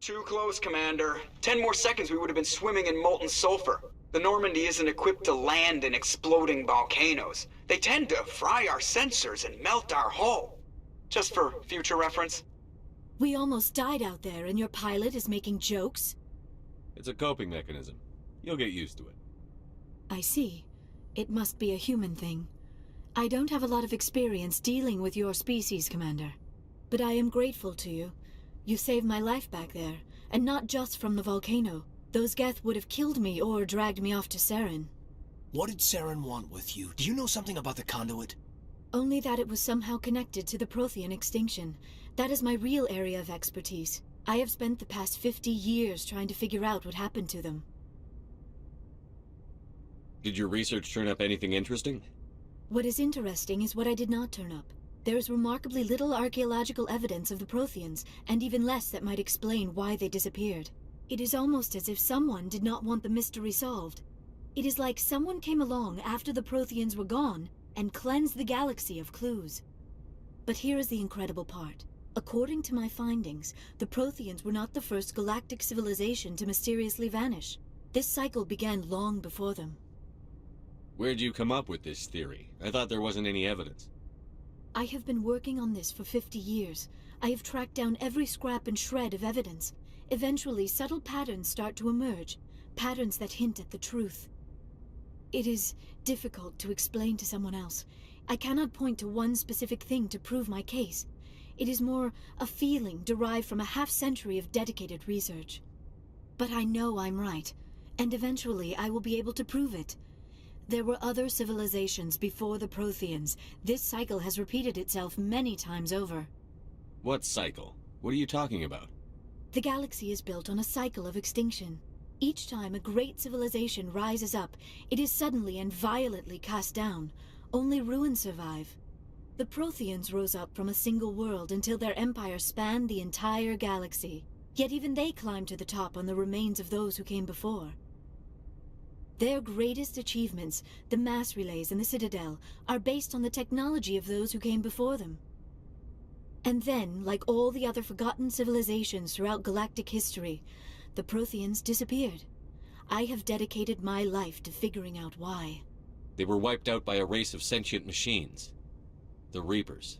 Too close, Commander. 10 more seconds we would have been swimming in molten sulfur. The Normandy isn't equipped to land in exploding volcanoes. They tend to fry our sensors and melt our hull. Just for future reference. We almost died out there and your pilot is making jokes? It's a coping mechanism. You'll get used to it. I see. It must be a human thing. I don't have a lot of experience dealing with your species, Commander. But I am grateful to you. You saved my life back there, and not just from the volcano. Those Geth would have killed me or dragged me off to Saren. What did Saren want with you? Do you know something about the conduit? Only that it was somehow connected to the Prothean extinction. That is my real area of expertise. I have spent the past 50 years trying to figure out what happened to them. Did your research turn up anything interesting? What is interesting is what I did not turn up. There is remarkably little archaeological evidence of the Protheans, and even less that might explain why they disappeared. It is almost as if someone did not want the mystery solved. It is like someone came along after the Protheans were gone and cleansed the galaxy of clues. But here is the incredible part. According to my findings, the Protheans were not the first galactic civilization to mysteriously vanish. This cycle began long before them. Where'd you come up with this theory? I thought there wasn't any evidence. I have been working on this for 50 years. I have tracked down every scrap and shred of evidence. Eventually, subtle patterns start to emerge, patterns that hint at the truth. It is difficult to explain to someone else. I cannot point to one specific thing to prove my case. It is more a feeling derived from a half-century of dedicated research. But I know I'm right, and eventually I will be able to prove it. There were other civilizations before the Protheans. This cycle has repeated itself many times over. What cycle? What are you talking about? The galaxy is built on a cycle of extinction. Each time a great civilization rises up, it is suddenly and violently cast down. Only ruins survive. The Protheans rose up from a single world until their empire spanned the entire galaxy. Yet even they climbed to the top on the remains of those who came before. Their greatest achievements, the mass relays and the Citadel, are based on the technology of those who came before them. And then, like all the other forgotten civilizations throughout galactic history, the Protheans disappeared. I have dedicated my life to figuring out why. They were wiped out by a race of sentient machines. The Reapers.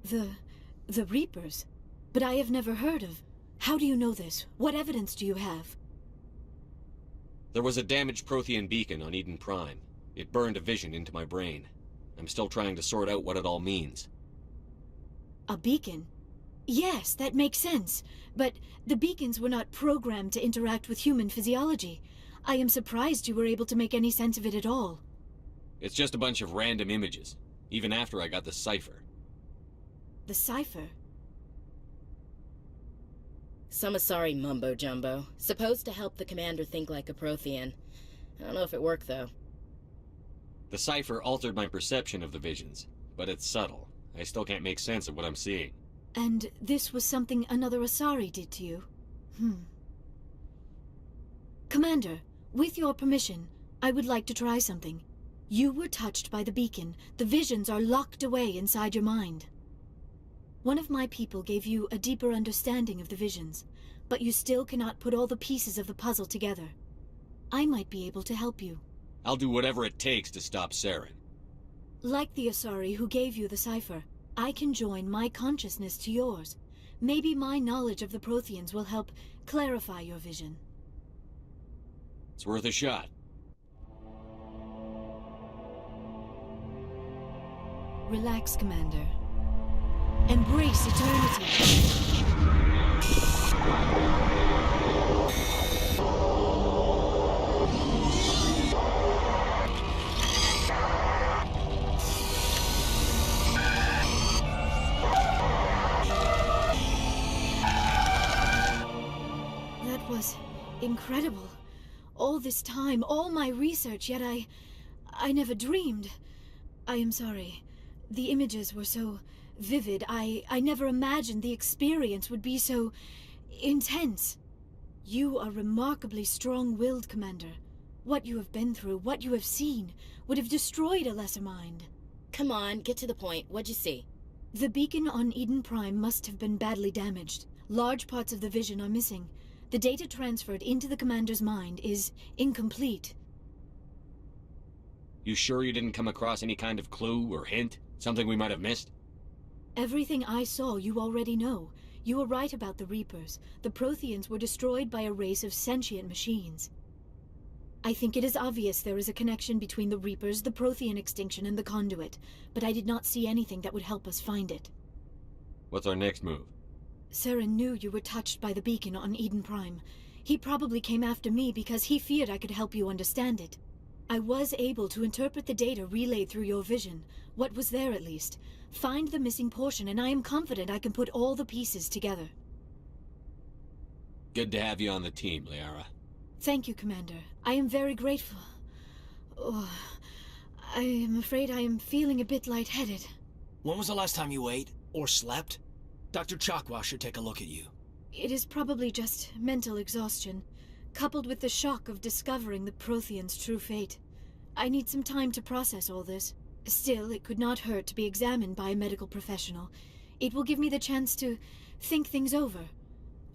The Reapers? But I have never heard of. How do you know this? What evidence do you have? There was a damaged Prothean beacon on Eden Prime. It burned a vision into my brain. I'm still trying to sort out what it all means. A beacon? Yes, that makes sense. But the beacons were not programmed to interact with human physiology. I am surprised you were able to make any sense of it at all. It's just a bunch of random images, even after I got the cipher. The cipher? Some Asari mumbo-jumbo, supposed to help the commander think like a Prothean. I don't know if it worked, though. The cipher altered my perception of the visions, but it's subtle. I still can't make sense of what I'm seeing. And this was something another Asari did to you? Commander, with your permission, I would like to try something. You were touched by the beacon. The visions are locked away inside your mind. One of my people gave you a deeper understanding of the visions, but you still cannot put all the pieces of the puzzle together. I might be able to help you. I'll do whatever it takes to stop Saren. Like the Asari who gave you the cipher, I can join my consciousness to yours. Maybe my knowledge of the Protheans will help clarify your vision. It's worth a shot. Relax, Commander. Embrace eternity. That was incredible. All this time, all my research, yet I never dreamed. I am sorry. The images were so vivid. I never imagined the experience would be so intense. You are remarkably strong-willed, Commander. What you have been through, what you have seen, would have destroyed a lesser mind. Come on, get to the point. What'd you see? The beacon on Eden Prime must have been badly damaged. Large parts of the vision are missing. The data transferred into the commander's mind is incomplete. You sure you didn't come across any kind of clue or hint? Something we might have missed? Everything I saw you already know. You were right about the Reapers. The Protheans were destroyed by a race of sentient machines. I think it is obvious there is a connection between the Reapers, the Prothean extinction, and the Conduit, but I did not see anything that would help us find it. What's our next move? Saren knew you were touched by the beacon on Eden Prime. He probably came after me because he feared I could help you understand it. I was able to interpret the data relayed through your vision, what was there at least, find the missing portion, and I am confident I can put all the pieces together. Good to have you on the team, Liara. Thank you, Commander. I am very grateful. Oh, I am afraid I am feeling a bit lightheaded. When was the last time you ate? Or slept? Dr. Chakwa should take a look at you. It is probably just mental exhaustion, coupled with the shock of discovering the Prothean's true fate. I need some time to process all this. Still, it could not hurt to be examined by a medical professional. It will give me the chance to think things over.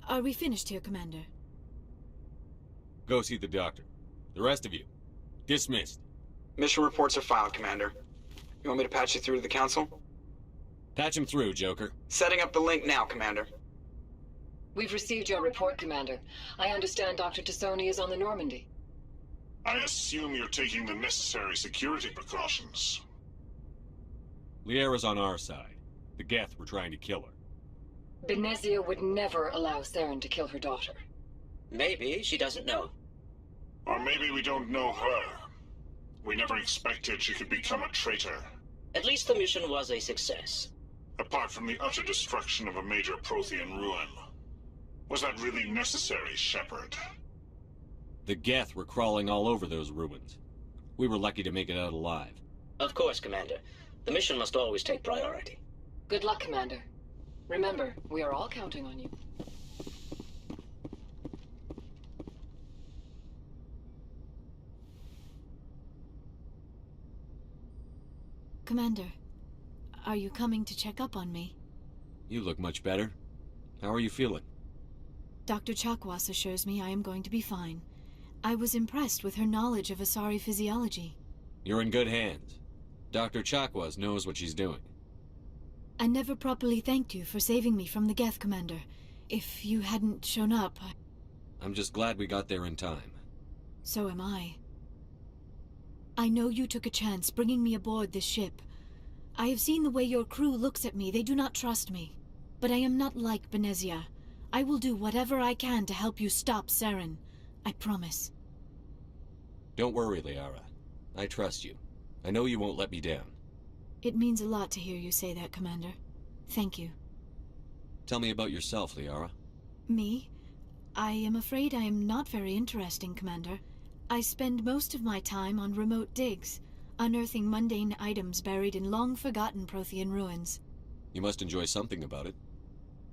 Are we finished here, Commander? Go see the doctor. The rest of you, dismissed. Mission reports are filed, Commander. You want me to patch you through to the Council? Patch him through, Joker. Setting up the link now, Commander. We've received your report, Commander. I understand Dr. Tassoni is on the Normandy. I assume you're taking the necessary security precautions. Liara's on our side. The Geth were trying to kill her. Benezia would never allow Saren to kill her daughter. Maybe she doesn't know. Or maybe we don't know her. We never expected she could become a traitor. At least the mission was a success. Apart from the utter destruction of a major Prothean ruin. Was that really necessary, Shepard? The Geth were crawling all over those ruins. We were lucky to make it out alive. Of course, Commander. The mission must always take priority. Good luck, Commander. Remember, we are all counting on you. Commander, are you coming to check up on me? You look much better. How are you feeling? Dr. Chakwas assures me I am going to be fine. I was impressed with her knowledge of Asari physiology. You're in good hands. Dr. Chakwas knows what she's doing. I never properly thanked you for saving me from the Geth, Commander. If you hadn't shown up, I'm just glad we got there in time. So am I. I know you took a chance bringing me aboard this ship. I have seen the way your crew looks at me. They do not trust me. But I am not like Benezia. I will do whatever I can to help you stop Saren. I promise. Don't worry, Liara. I trust you. I know you won't let me down. It means a lot to hear you say that, Commander. Thank you. Tell me about yourself, Liara. Me? I am afraid I am not very interesting, Commander. I spend most of my time on remote digs, unearthing mundane items buried in long-forgotten Prothean ruins. You must enjoy something about it.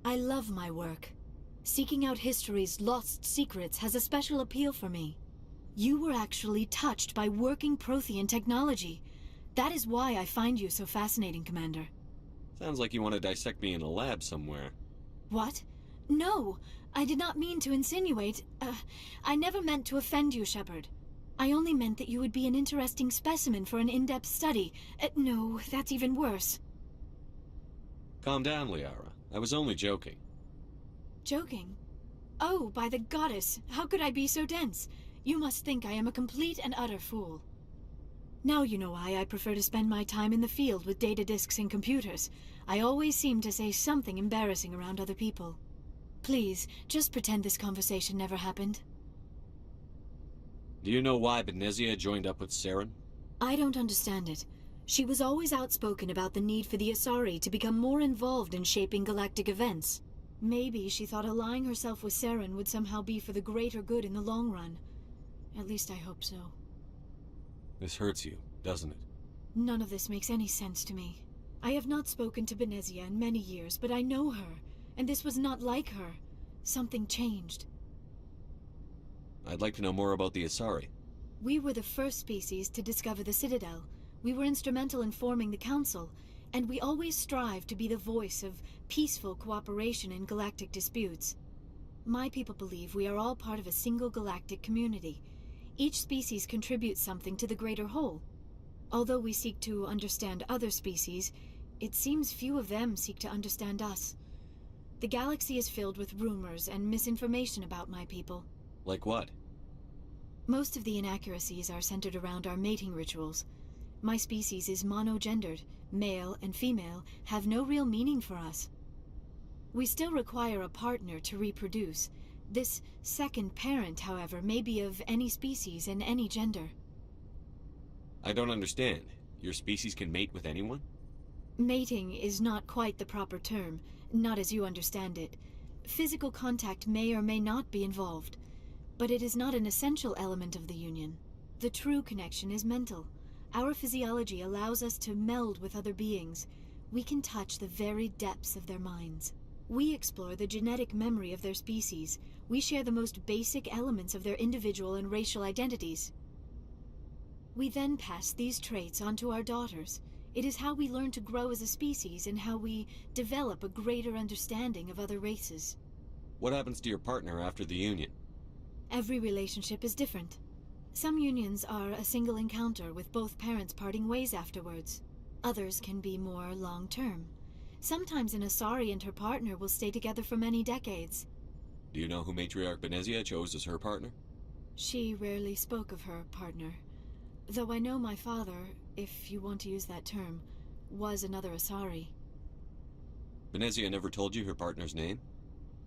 I love my work. Seeking out history's lost secrets has a special appeal for me. You were actually touched by working Prothean technology. That is why I find you so fascinating, Commander. Sounds like you want to dissect me in a lab somewhere. What? No! I did not mean to insinuate. I never meant to offend you, Shepard. I only meant that you would be an interesting specimen for an in-depth study. No, that's even worse. Calm down, Liara. I was only joking. Joking? Oh, by the goddess, how could I be so dense? You must think I am a complete and utter fool. Now you know why I prefer to spend my time in the field with data disks and computers. I always seem to say something embarrassing around other people. Please, just pretend this conversation never happened. Do you know why Benezia joined up with Saren? I don't understand it. She was always outspoken about the need for the Asari to become more involved in shaping galactic events. Maybe she thought allying herself with Saren would somehow be for the greater good in the long run. At least I hope so. This hurts you, doesn't it? None of this makes any sense to me. I have not spoken to Benezia in many years, but I know her. And this was not like her. Something changed. I'd like to know more about the Asari. We were the first species to discover the Citadel. We were instrumental in forming the Council. and we always strive to be the voice of peaceful cooperation in galactic disputes. My people believe we are all part of a single galactic community. Each species contributes something to the greater whole. Although we seek to understand other species, it seems few of them seek to understand us. The galaxy is filled with rumors and misinformation about my people. Like what? Most of the inaccuracies are centered around our mating rituals. My species is monogendered. Male and female have no real meaning for us. We still require a partner to reproduce. This second parent, however, may be of any species and any gender. I don't understand. Your species can mate with anyone? Mating is not quite the proper term, not as you understand it. Physical contact may or may not be involved, but it is not an essential element of the union. The true connection is mental. Our physiology allows us to meld with other beings. We can touch the very depths of their minds. We explore the genetic memory of their species. We share the most basic elements of their individual and racial identities. We then pass these traits on to our daughters. It is how we learn to grow as a species and how we develop a greater understanding of other races. What happens to your partner after the union? Every relationship is different. Some unions are a single encounter with both parents parting ways afterwards. Others can be more long-term. Sometimes an Asari and her partner will stay together for many decades. Do you know who Matriarch Benezia chose as her partner? She rarely spoke of her partner. Though I know my father, if you want to use that term, was another Asari. Benezia never told you her partner's name?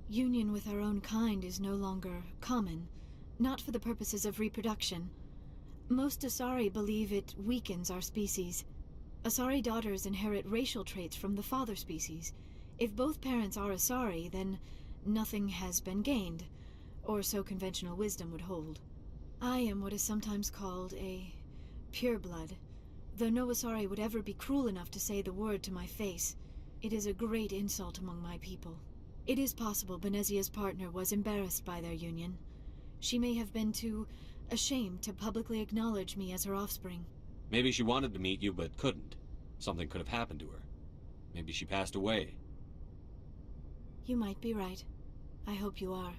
Union with our own kind is no longer common, not for the purposes of reproduction. Most Asari believe it weakens our species. Asari daughters inherit racial traits from the father species. If both parents are Asari, then nothing has been gained, or so conventional wisdom would hold. I am what is sometimes called a pureblood, though no Asari would ever be cruel enough to say the word to my face. It is a great insult among my people. It is possible Benezia's partner was embarrassed by their union. She may have been too ashamed to publicly acknowledge me as her offspring. Maybe she wanted to meet you but couldn't. Something could have happened to her. Maybe she passed away. You might be right. I hope you are.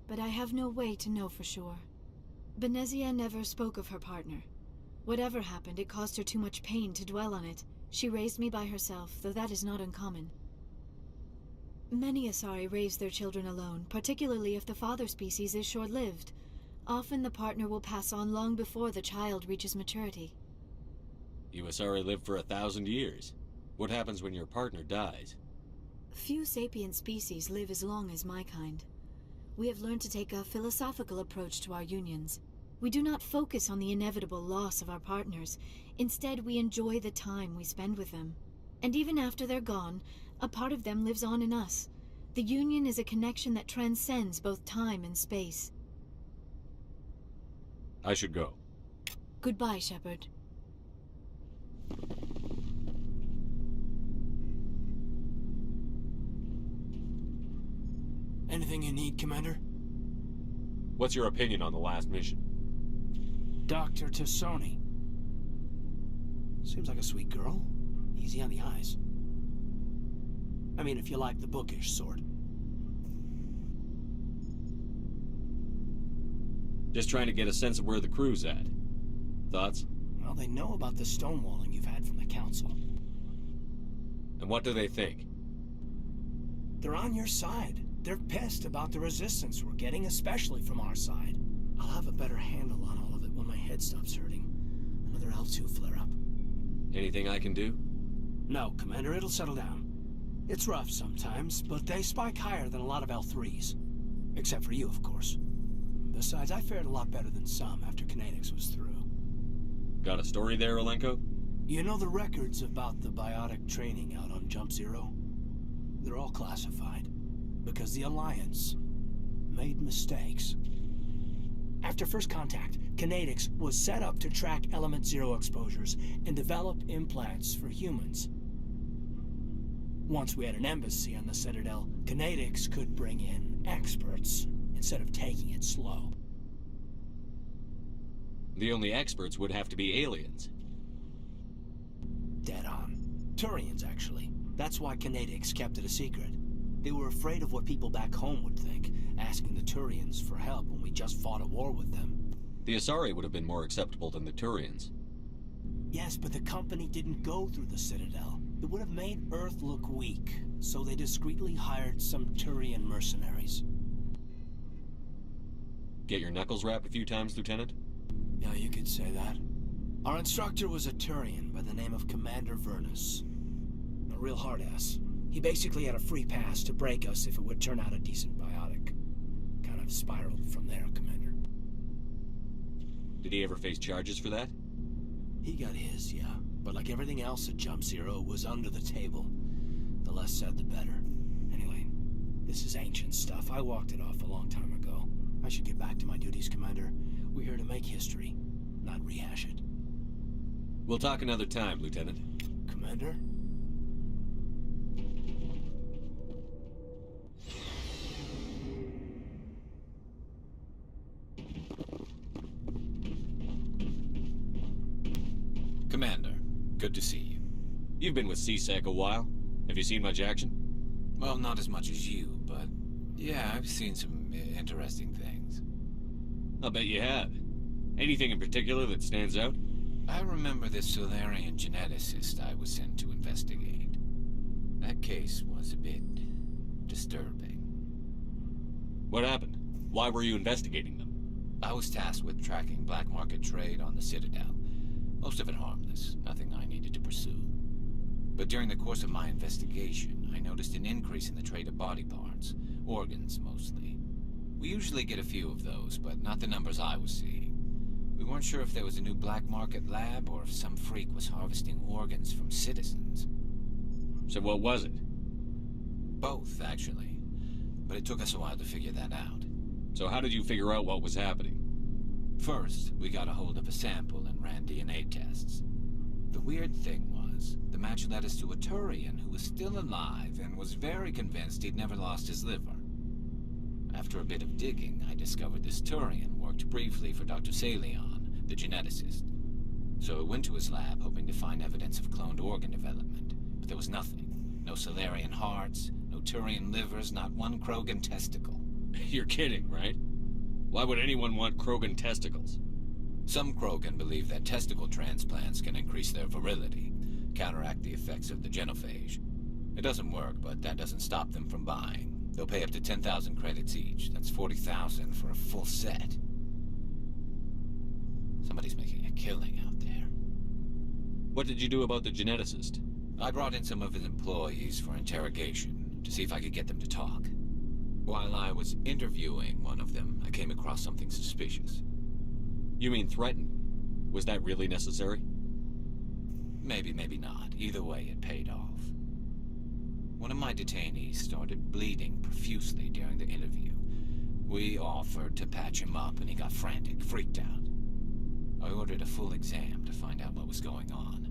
But I have no way to know for sure. Benezia never spoke of her partner. Whatever happened, it caused her too much pain to dwell on it. She raised me by herself, though that is not uncommon. Many Asari raise their children alone, particularly if the father species is short-lived. Often the partner will pass on long before the child reaches maturity. You Asari live for 1,000 years. What happens when your partner dies? Few sapient species live as long as my kind. We have learned to take a philosophical approach to our unions. We do not focus on the inevitable loss of our partners. Instead, we enjoy the time we spend with them. And even after they're gone, a part of them lives on in us. The union is a connection that transcends both time and space. I should go. Goodbye, Shepard. Anything you need, Commander? What's your opinion on the last mission? Dr. Tassoni. Seems like a sweet girl. Easy on the eyes. I mean, if you like the bookish sort. Just trying to get a sense of where the crew's at. Thoughts? Well, they know about the stonewalling you've had from the Council. And what do they think? They're on your side. They're pissed about the resistance we're getting, especially from our side. I'll have a better handle on all of it when my head stops hurting. Another L2 flare-up. Anything I can do? No, Commander, it'll settle down. It's rough sometimes, but they spike higher than a lot of L3s. Except for you, of course. Besides, I fared a lot better than some after Kinetics was through. Got a story there, Olenko? You know the records about the biotic training out on Jump Zero? They're all classified. Because the Alliance made mistakes. After first contact, Kinetics was set up to track Element Zero exposures and develop implants for humans. Once we had an embassy on the Citadel, Kinetics could bring in experts instead of taking it slow. The only experts would have to be aliens. Dead on. Turians, actually. That's why Canadics kept it a secret. They were afraid of what people back home would think, asking the Turians for help when we just fought a war with them. The Asari would have been more acceptable than the Turians. Yes, but the company didn't go through the Citadel. It would have made Earth look weak, so they discreetly hired some Turian mercenaries. Get your knuckles rapped a few times, Lieutenant? Yeah, you could say that. Our instructor was a Turian by the name of Commander Vernus. A real hard-ass. He basically had a free pass to break us if it would turn out a decent biotic. Kind of spiraled from there, Commander. Did he ever face charges for that? He got his, yeah. But like everything else at Jump Zero, it was under the table. The less said, the better. Anyway, this is ancient stuff. I walked it off a long time ago. I should get back to my duties, Commander. We're here to make history, not rehash it. We'll talk another time, Lieutenant. Commander? Commander, good to see you. You've been with CSEC a while. Have you seen much action? Well, not as much as you, but yeah, I've seen some interesting things. I'll bet you have. Anything in particular that stands out? I remember this Solarian geneticist I was sent to investigate. That case was a bit disturbing. What happened? Why were you investigating them? I was tasked with tracking black market trade on the Citadel. Most of it harmless, nothing I needed to pursue. But during the course of my investigation, I noticed an increase in the trade of body parts, organs mostly. We usually get a few of those, but not the numbers I was seeing. We weren't sure if there was a new black market lab or if some freak was harvesting organs from citizens. So what was it? Both, actually. But it took us a while to figure that out. So how did you figure out what was happening? First, we got a hold of a sample and ran DNA tests. The weird thing was, the match led us to a Turian who was still alive and was very convinced he'd never lost his liver. After a bit of digging, I discovered this Turian worked briefly for Dr. Salion, the geneticist. So I went to his lab hoping to find evidence of cloned organ development, but there was nothing. No Solarian hearts, no Turian livers, not one Krogan testicle. You're kidding, right? Why would anyone want Krogan testicles? Some Krogan believe that testicle transplants can increase their virility, counteract the effects of the genophage. It doesn't work, but that doesn't stop them from buying. They'll pay up to 10,000 credits each. That's 40,000 for a full set. Somebody's making a killing out there. What did you do about the geneticist? I brought in some of his employees for interrogation, to see if I could get them to talk. While I was interviewing one of them, I came across something suspicious. You mean threatened? Was that really necessary? Maybe, maybe not. Either way, it paid off. One of my detainees started bleeding profusely during the interview. We offered to patch him up, and he got frantic, freaked out. I ordered a full exam to find out what was going on.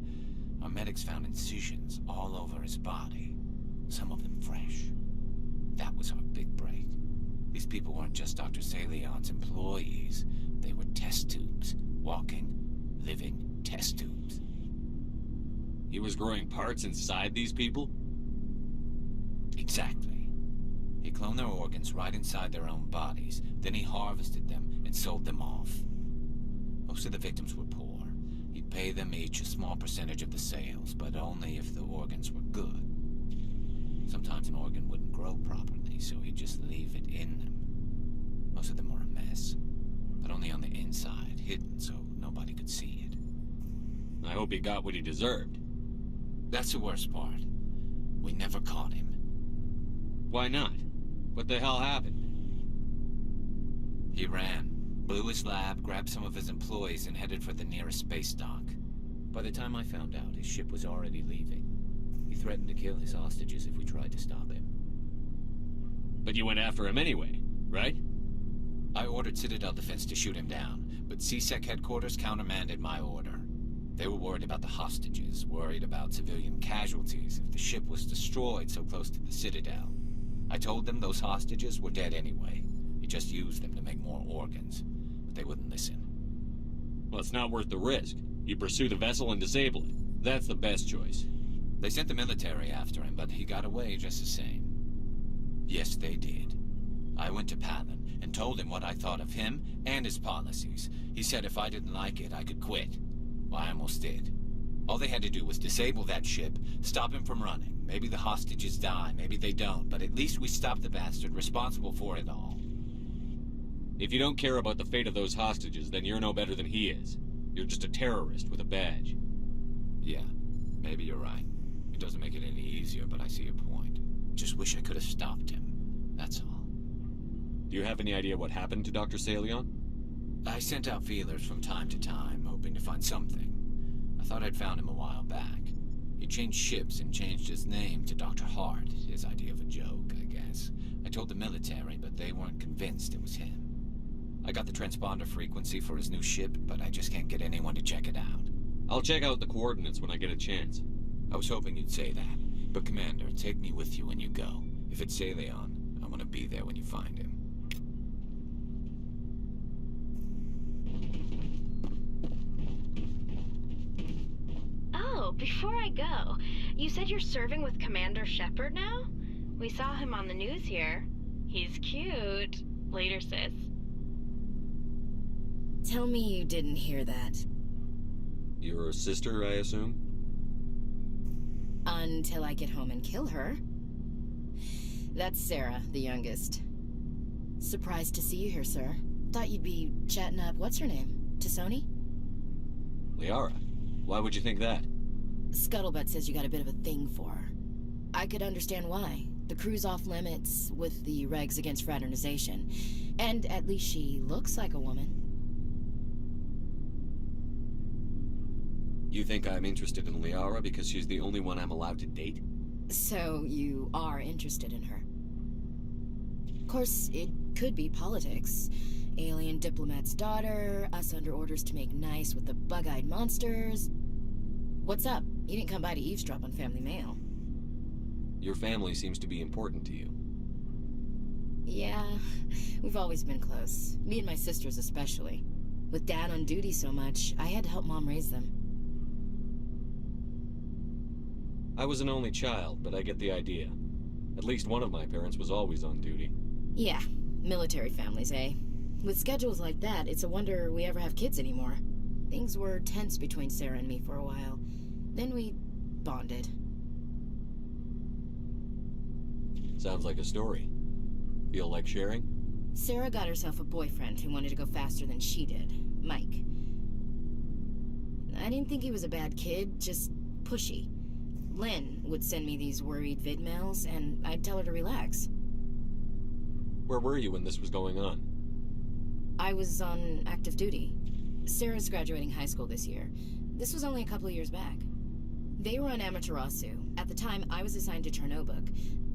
Our medics found incisions all over his body, some of them fresh. That was our big break. These people weren't just Dr. Salion's employees. They were test tubes. Walking, living test tubes. He was growing parts inside these people? Exactly. He cloned their organs right inside their own bodies. Then he harvested them and sold them off. Most of the victims were poor. He'd pay them each a small percentage of the sales, but only if the organs were good. Sometimes an organ wouldn't grow properly, so he'd just leave it in them. Most of them were a mess, but only on the inside, hidden so nobody could see it. I hope he got what he deserved. That's the worst part. We never caught him. Why not? What the hell happened? He ran, blew his lab, grabbed some of his employees, and headed for the nearest space dock. By the time I found out, his ship was already leaving. He threatened to kill his hostages if we tried to stop him. But you went after him anyway, right? I ordered Citadel Defense to shoot him down, but CSEC headquarters countermanded my order. They were worried about the hostages, worried about civilian casualties if the ship was destroyed so close to the Citadel. I told them those hostages were dead anyway. He just used them to make more organs, but they wouldn't listen. Well, it's not worth the risk. You pursue the vessel and disable it. That's the best choice. They sent the military after him, but he got away just the same. Yes, they did. I went to Palin and told him what I thought of him and his policies. He said if I didn't like it, I could quit. Well, I almost did. All they had to do was disable that ship, stop him from running. Maybe the hostages die, maybe they don't, but at least we stopped the bastard responsible for it all. If you don't care about the fate of those hostages, then you're no better than he is. You're just a terrorist with a badge. Yeah, maybe you're right. It doesn't make it any easier, but I see your point. Just wish I could have stopped him. That's all. Do you have any idea what happened to Dr. Salion? I sent out feelers from time to time, hoping to find something. I thought I'd found him a while back. He changed ships and changed his name to Dr. Hart, his idea of a joke, I guess. I told the military, but they weren't convinced it was him. I got the transponder frequency for his new ship, but I just can't get anyone to check it out. I'll check out the coordinates when I get a chance. I was hoping you'd say that. But Commander, take me with you when you go. If it's Salion, I want to be there when you find him. Oh, before I go, you said you're serving with Commander Shepard now? We saw him on the news here. He's cute. Later, sis. Tell me you didn't hear that. Your sister, I assume? Until I get home and kill her. That's Sarah, the youngest. Surprised to see you here, sir. Thought you'd be chatting up what's-her-name? Tassoni? Liara. Why would you think that? Scuttlebutt says you got a bit of a thing for her. I could understand why. The crew's off limits with the regs against fraternization. And at least she looks like a woman. You think I'm interested in Liara because she's the only one I'm allowed to date? So you are interested in her. Of course, it could be politics. Alien diplomat's daughter, us under orders to make nice with the bug-eyed monsters. What's up? You didn't come by to eavesdrop on Family Mail. Your family seems to be important to you. Yeah, we've always been close. Me and my sisters especially. With Dad on duty so much, I had to help Mom raise them. I was an only child, but I get the idea. At least one of my parents was always on duty. Yeah, military families, eh? With schedules like that, it's a wonder we ever have kids anymore. Things were tense between Sarah and me for a while. Then we bonded. Sounds like a story. Feel like sharing? Sarah got herself a boyfriend who wanted to go faster than she did, Mike. I didn't think he was a bad kid, just pushy. Lynn would send me these worried vid mails, and I'd tell her to relax. Where were you when this was going on? I was on active duty. Sarah's graduating high school this year. This was only a couple of years back. They were on Amaterasu. At the time, I was assigned to Chernobog.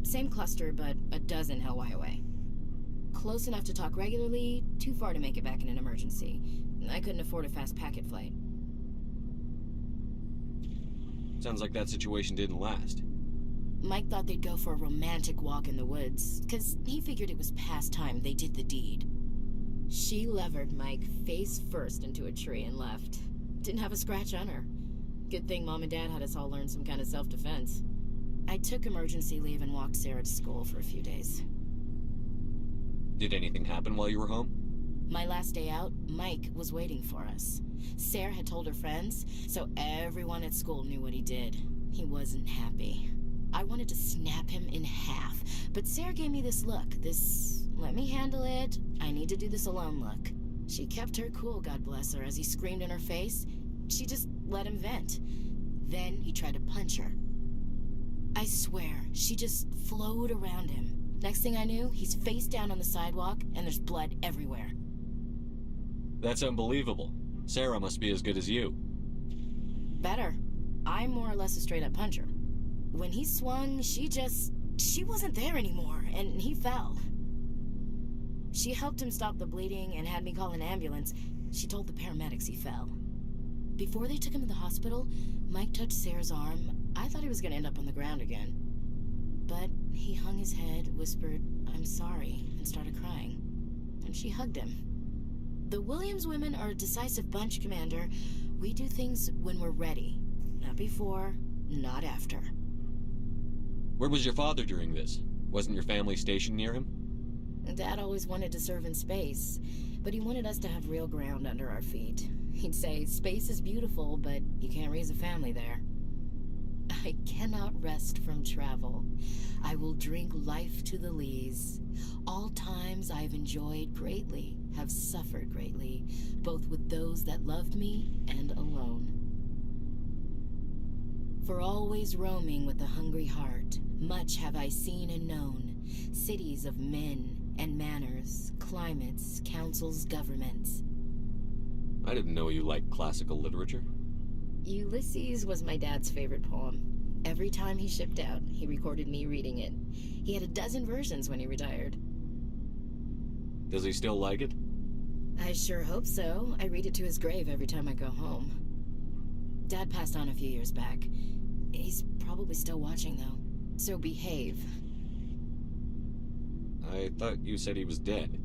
Same cluster, but a dozen Hellwire away. Close enough to talk regularly, too far to make it back in an emergency. I couldn't afford a fast packet flight. Sounds like that situation didn't last. Mike thought they'd go for a romantic walk in the woods, because he figured it was past time they did the deed. She levered Mike face first into a tree and left. Didn't have a scratch on her. Good thing Mom and Dad had us all learn some kind of self-defense. I took emergency leave and walked Sarah to school for a few days. Did anything happen while you were home? My last day out, Mike was waiting for us. Sarah had told her friends, so everyone at school knew what he did. He wasn't happy. I wanted to snap him in half, but Sarah gave me this look, this let me handle it, I need to do this alone look. She kept her cool, God bless her, as he screamed in her face. She just let him vent. Then he tried to punch her. I swear, she just flowed around him. Next thing I knew, he's face down on the sidewalk, and there's blood everywhere. That's unbelievable. Sarah must be as good as you. Better. I'm more or less a straight-up puncher. When he swung, she wasn't there anymore, and he fell. She helped him stop the bleeding and had me call an ambulance. She told the paramedics he fell. Before they took him to the hospital, Mike touched Sarah's arm. I thought he was going to end up on the ground again. But he hung his head, whispered, "I'm sorry," and started crying. And she hugged him. The Williams women are a decisive bunch, Commander. We do things when we're ready. Not before, not after. Where was your father during this? Wasn't your family stationed near him? Dad always wanted to serve in space, but he wanted us to have real ground under our feet. He'd say, space is beautiful, but you can't raise a family there. I cannot rest from travel. I will drink life to the lees. All times I have enjoyed greatly, have suffered greatly, both with those that loved me and alone. For always roaming with a hungry heart, much have I seen and known, cities of men and manners, climates, councils, governments. I didn't know you liked classical literature. Ulysses was my dad's favorite poem. Every time he shipped out, he recorded me reading it. He had a dozen versions when he retired. Does he still like it? I sure hope so. I read it to his grave every time I go home. Dad passed on a few years back. He's probably still watching, though. So behave. I thought you said he was dead.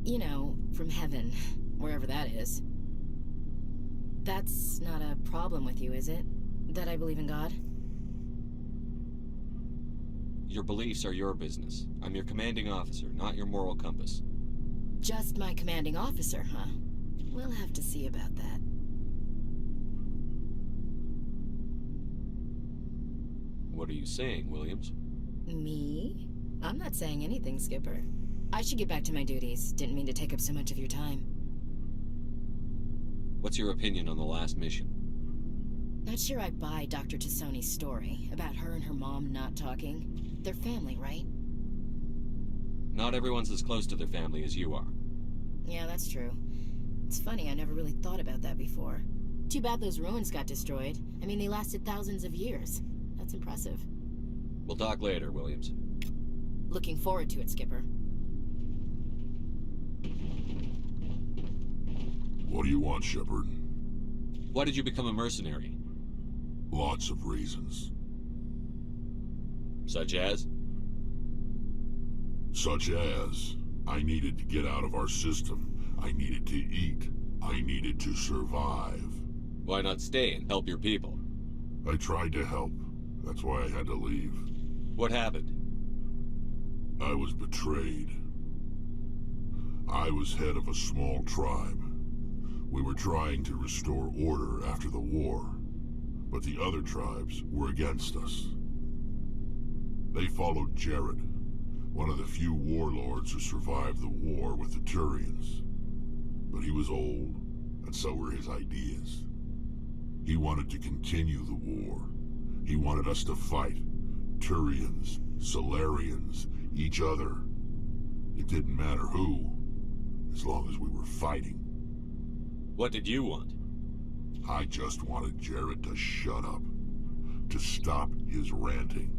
You know, from heaven, wherever that is. That's not a problem with you, is it? That I believe in God? Your beliefs are your business. I'm your commanding officer, not your moral compass. Just my commanding officer, huh? We'll have to see about that. What are you saying, Williams? Me? I'm not saying anything, Skipper. I should get back to my duties. Didn't mean to take up so much of your time. What's your opinion on the last mission? Not sure I buy Dr. Tassoni's story about her and her mom not talking. They're family, right? Not everyone's as close to their family as you are. Yeah, that's true. It's funny, I never really thought about that before. Too bad those ruins got destroyed. I mean, they lasted thousands of years. That's impressive. We'll talk later, Williams. Looking forward to it, Skipper. What do you want, Shepard? Why did you become a mercenary? Lots of reasons. Such as? Such as, I needed to get out of our system. I needed to eat. I needed to survive. Why not stay and help your people? I tried to help. That's why I had to leave. What happened? I was betrayed. I was head of a small tribe. We were trying to restore order after the war, but the other tribes were against us. They followed Jared, one of the few warlords who survived the war with the Turians. But he was old, and so were his ideas. He wanted to continue the war. He wanted us to fight. Turians, Solarians, each other. It didn't matter who, as long as we were fighting. What did you want? I just wanted Jared to shut up, to stop his ranting.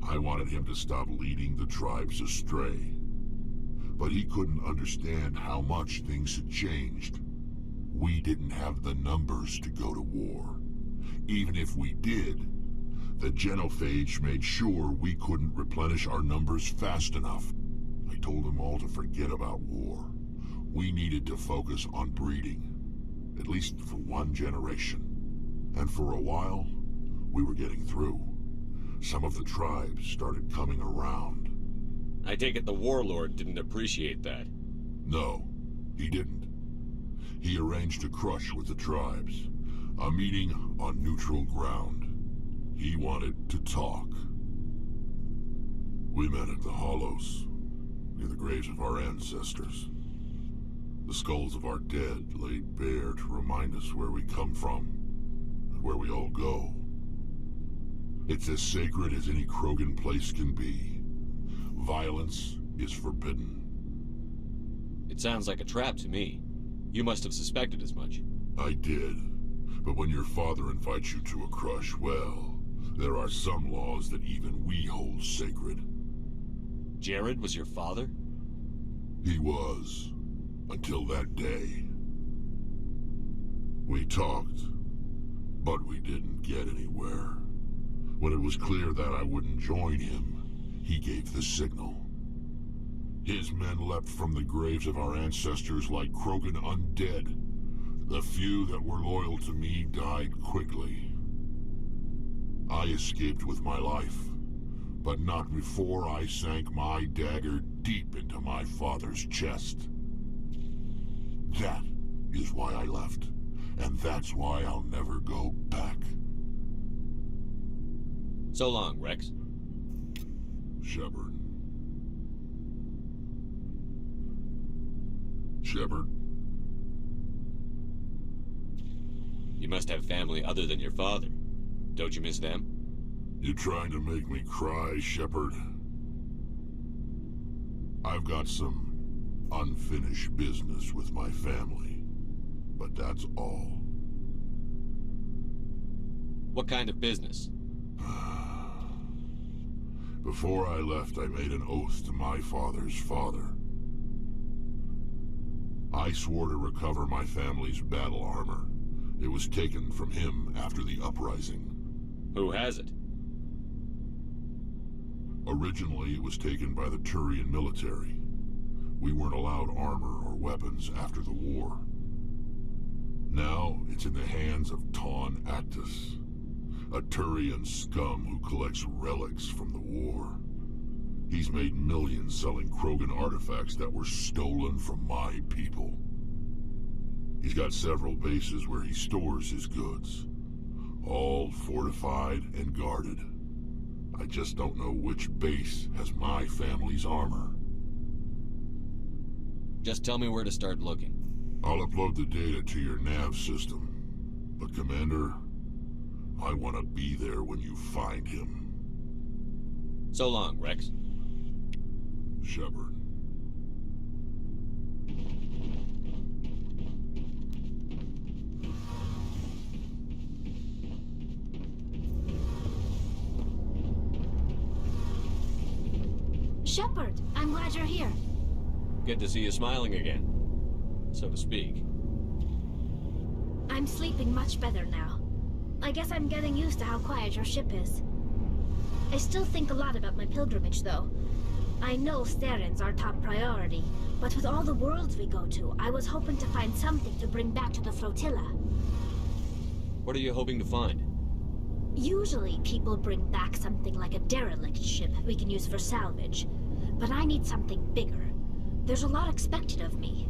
I wanted him to stop leading the tribes astray. But he couldn't understand how much things had changed. We didn't have the numbers to go to war. Even if we did, the genophage made sure we couldn't replenish our numbers fast enough. I told them all to forget about war. We needed to focus on breeding, at least for one generation. And for a while, we were getting through. Some of the tribes started coming around. I take it the warlord didn't appreciate that. No, he didn't. He arranged a crush with the tribes, a meeting on neutral ground. He wanted to talk. We met at the Hollows, near the graves of our ancestors. The skulls of our dead laid bare to remind us where we come from, and where we all go. It's as sacred as any Krogan place can be. Violence is forbidden. It sounds like a trap to me. You must have suspected as much. I did. But when your father invites you to a crush, well, there are some laws that even we hold sacred. Jared was your father? He was. Until that day. We talked, but we didn't get anywhere. When it was clear that I wouldn't join him, he gave the signal. His men leapt from the graves of our ancestors like Krogan undead. The few that were loyal to me died quickly. I escaped with my life, but not before I sank my dagger deep into my father's chest. That is why I left, and that's why I'll never go back. So long, Rex. Shepard. Shepard. You must have family other than your father. Don't you miss them? You trying to make me cry, Shepard? I've got some unfinished business with my family, but that's all. What kind of business? Before I left, I made an oath to my father's father. I swore to recover my family's battle armor. It was taken from him after the uprising. Who has it? Originally, it was taken by the Turian military. We weren't allowed armor or weapons after the war. Now, it's in the hands of Taun Actus, a Turian scum who collects relics from the war. He's made millions selling Krogan artifacts that were stolen from my people. He's got several bases where he stores his goods, all fortified and guarded. I just don't know which base has my family's armor. Just tell me where to start looking. I'll upload the data to your nav system. But Commander, I want to be there when you find him. So long, Rex. Shepard. Shepard, I'm glad you're here. Good to see you smiling again, so to speak. I'm sleeping much better now. I guess I'm getting used to how quiet your ship is. I still think a lot about my pilgrimage, though. I know Staren's our top priority, but with all the worlds we go to, I was hoping to find something to bring back to the flotilla. What are you hoping to find? Usually, people bring back something like a derelict ship we can use for salvage. But I need something bigger. There's a lot expected of me.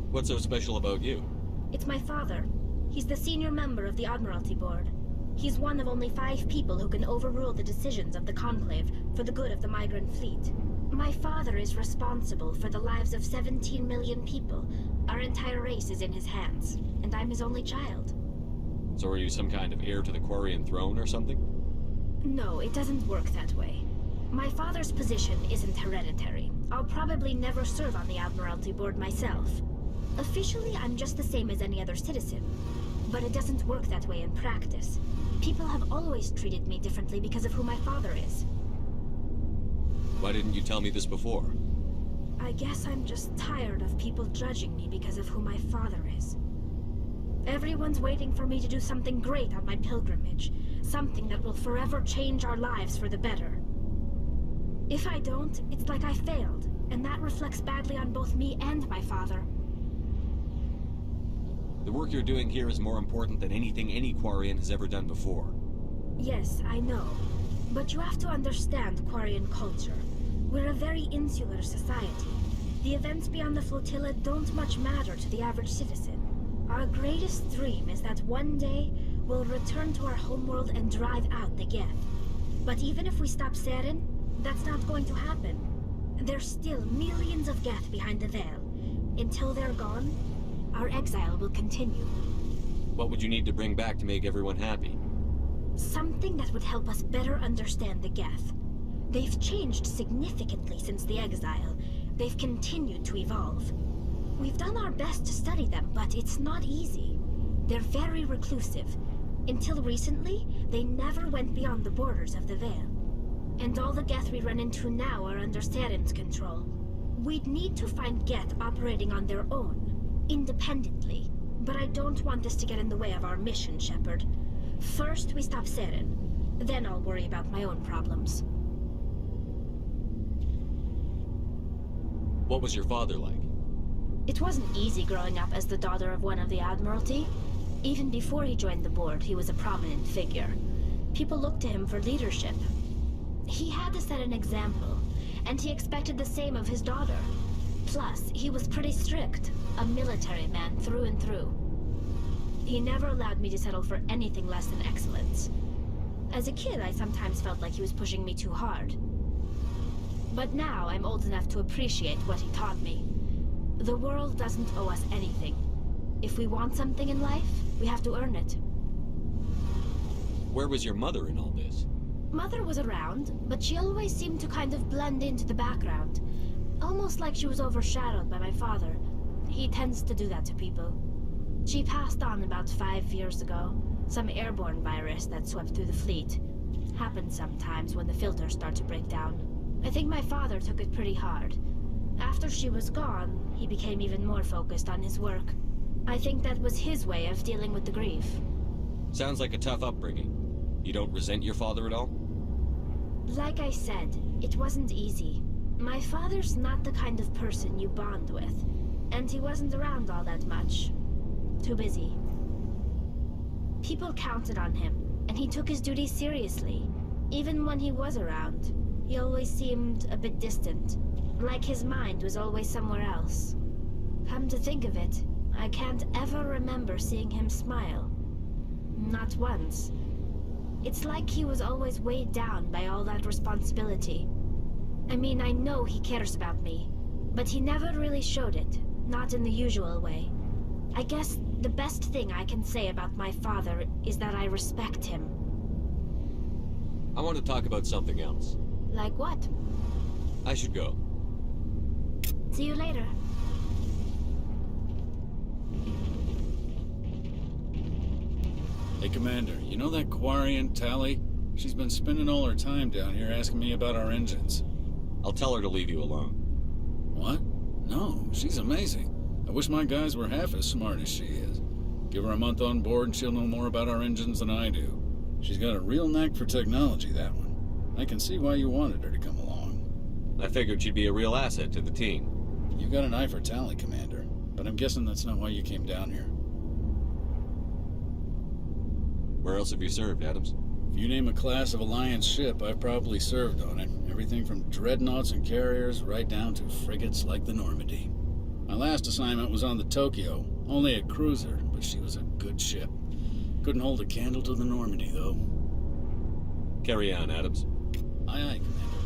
What's so special about you? It's my father. He's the senior member of the Admiralty Board. He's one of only 5 people who can overrule the decisions of the Conclave for the good of the migrant fleet. My father is responsible for the lives of 17 million people. Our entire race is in his hands, and I'm his only child. So are you some kind of heir to the Quarian throne or something? No, it doesn't work that way. My father's position isn't hereditary. I'll probably never serve on the Admiralty Board myself. Officially, I'm just the same as any other citizen. But it doesn't work that way in practice. People have always treated me differently because of who my father is. Why didn't you tell me this before? I guess I'm just tired of people judging me because of who my father is. Everyone's waiting for me to do something great on my pilgrimage. Something that will forever change our lives for the better. If I don't, it's like I failed, and that reflects badly on both me and my father. The work you're doing here is more important than anything any Quarian has ever done before. Yes, I know. But you have to understand Quarian culture. We're a very insular society. The events beyond the flotilla don't much matter to the average citizen. Our greatest dream is that one day, we'll return to our homeworld and drive out the Geth. But even if we stop Saren, that's not going to happen. There's still millions of Geth behind the veil. Until they're gone, our exile will continue. What would you need to bring back to make everyone happy? Something that would help us better understand the Geth. They've changed significantly since the exile. They've continued to evolve. We've done our best to study them, but it's not easy. They're very reclusive. Until recently, they never went beyond the borders of the Veil. And all the Geth we run into now are under Saren's control. We'd need to find Geth operating on their own, independently. But I don't want this to get in the way of our mission, Shepard. First, we stop Saren. Then I'll worry about my own problems. What was your father like? It wasn't easy growing up as the daughter of one of the Admiralty. Even before he joined the board, he was a prominent figure. People looked to him for leadership. He had to set an example, and he expected the same of his daughter. Plus, he was pretty strict, a military man through and through. He never allowed me to settle for anything less than excellence. As a kid, I sometimes felt like he was pushing me too hard. But now I'm old enough to appreciate what he taught me. The world doesn't owe us anything. If we want something in life, we have to earn it. Where was your mother in all this? Mother was around, but she always seemed to kind of blend into the background. Almost like she was overshadowed by my father. He tends to do that to people. She passed on about 5 years ago. Some airborne virus that swept through the fleet. Happens sometimes when the filters start to break down. I think my father took it pretty hard. After she was gone, he became even more focused on his work. I think that was his way of dealing with the grief. Sounds like a tough upbringing. You don't resent your father at all? Like I said, it wasn't easy. My father's not the kind of person you bond with, and he wasn't around all that much. Too busy. People counted on him, and he took his duties seriously. Even when he was around, he always seemed a bit distant, like his mind was always somewhere else. Come to think of it, I can't ever remember seeing him smile. Not once. It's like he was always weighed down by all that responsibility. I mean, I know he cares about me, but he never really showed it, not in the usual way. I guess the best thing I can say about my father is that I respect him. I want to talk about something else. Like what? I should go. See you later. Hey, Commander, you know that Quarian, Tally? She's been spending all her time down here asking me about our engines. I'll tell her to leave you alone. What? No, she's amazing. I wish my guys were half as smart as she is. Give her a month on board and she'll know more about our engines than I do. She's got a real knack for technology, that one. I can see why you wanted her to come along. I figured she'd be a real asset to the team. You've got an eye for Tally, Commander, but I'm guessing that's not why you came down here. Where else have you served, Adams? If you name a class of Alliance ship, I've probably served on it. Everything from dreadnoughts and carriers right down to frigates like the Normandy. My last assignment was on the Tokyo, only a cruiser, but she was a good ship. Couldn't hold a candle to the Normandy, though. Carry on, Adams. Aye, aye, Commander.